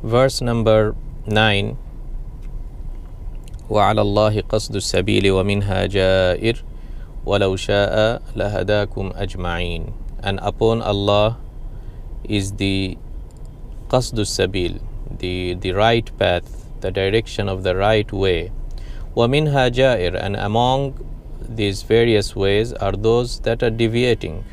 Verse number 9. وعلى الله قصد السبيل ومنها جائر ولو شاء لهداكم أجمعين. And upon Allah is the قصد السبيل, the right path, the direction of the right way. ومنها جائر, and among these various ways are those that are deviating.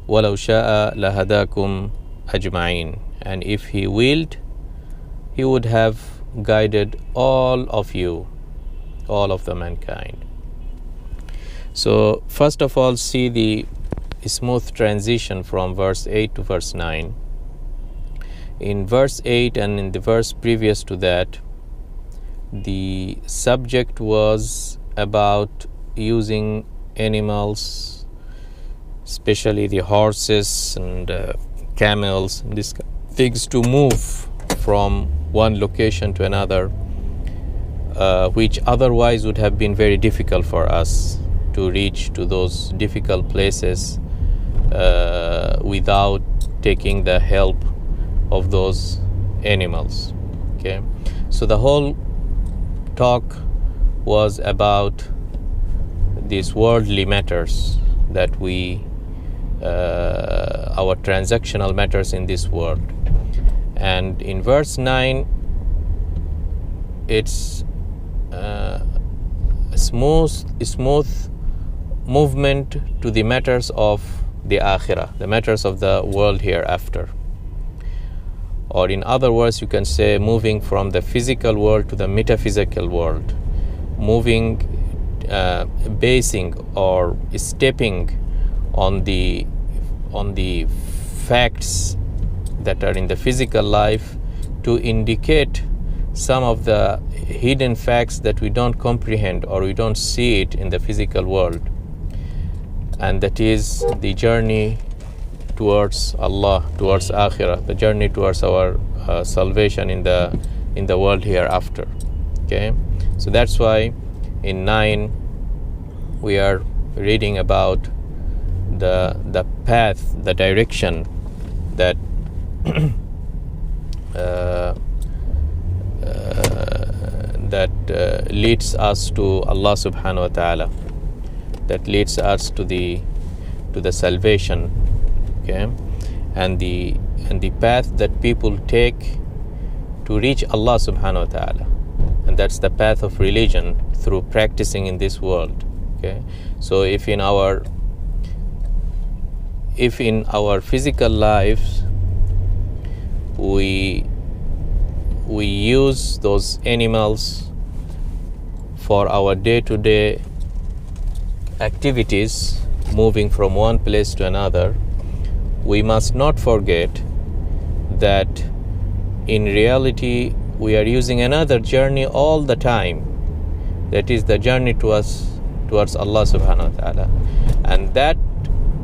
وَلَوْ شَاءَ لَهَدَاكُمْ أَجْمَعِينَ. And if He willed, He would have guided all of you, all of the mankind. So first of all, see the smooth transition from verse 8 to verse 9. In verse 8 and in the verse previous to that, the subject was about using animals, especially the horses and camels, and these things, to move from one location to another, which otherwise would have been very difficult for us to reach to those difficult places without taking the help of those animals. Okay, so the whole talk was about these worldly matters that we our transactional matters in this world. And in verse 9, it's a smooth movement to the matters of the akhirah, the matters of the world hereafter. Or in other words, you can say moving from the physical world to the metaphysical world, moving, basing or stepping on the facts that are in the physical life to indicate some of the hidden facts that we don't comprehend or we don't see it in the physical world. And that is the journey towards Allah, towards akhirah, the journey towards our salvation in the world hereafter. Okay, so that's why in 9 we are reading about the path, the direction that leads us to Allah subhanahu wa ta'ala, that leads us to the salvation. Okay, and the path that people take to reach Allah subhanahu wa ta'ala, and that's the path of religion through practicing in this world. Okay, so if in our physical lives we use those animals for our day-to-day activities, moving from one place to another, we must not forget that in reality we are using another journey all the time, that is the journey towards Allah subhanahu wa ta'ala.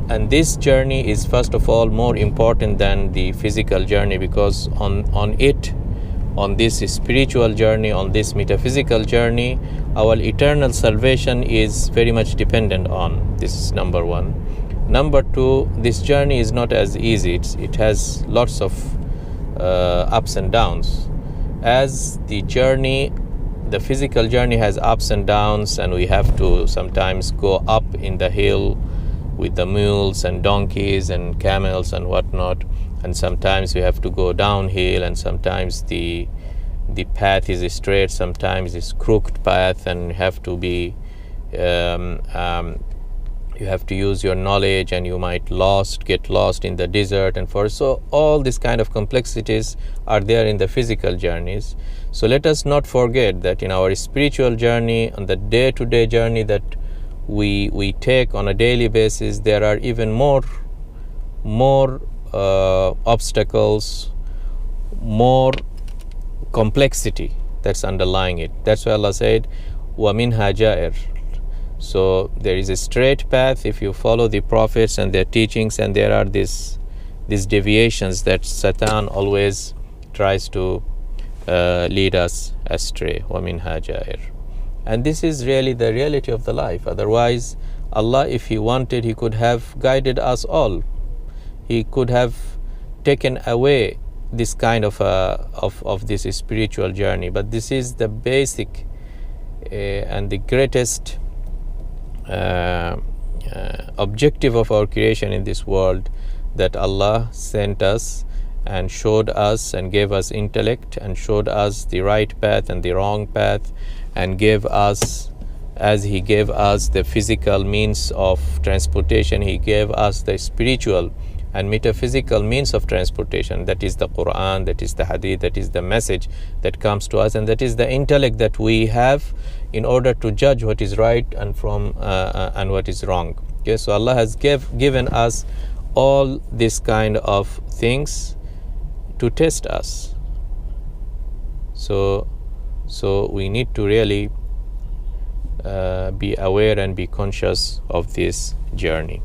And this journey is first of all more important than the physical journey, because on this spiritual journey, on this metaphysical journey, our eternal salvation is very much dependent on. This is number one. Number two, this journey is not as easy. It has lots of ups and downs. As the physical journey has ups and downs, and we have to sometimes go up in the hill with the mules and donkeys and camels and whatnot, and sometimes we have to go downhill, and sometimes the path is straight, sometimes it's crooked path, and you have to be you have to use your knowledge, and you might get lost in the desert, and so all these kind of complexities are there in the physical journeys. So let us not forget that in our spiritual journey, on the day-to-day journey that we take on a daily basis, there are even more obstacles, more complexity that's underlying it. That's why Allah said, وَمِنْهَا جَائِرٌ. So there is a straight path if you follow the prophets and their teachings, and there are these deviations that Satan always tries to lead us astray. وَمِنْهَا جَائِرٌ. And this is really the reality of the life. Otherwise, Allah, if He wanted, He could have guided us all. He could have taken away this kind of this spiritual journey, but this is the basic and the greatest objective of our creation in this world, that Allah sent us and showed us and gave us intellect and showed us the right path and the wrong path, and gave us, as He gave us the physical means of transportation, He gave us the spiritual and metaphysical means of transportation. That is the Quran, that is the Hadith, that is the message that comes to us, and that is the intellect that we have in order to judge what is right and from and what is wrong. Okay, so Allah has given us all this kind of things to test us. So we need to really be aware and be conscious of this journey.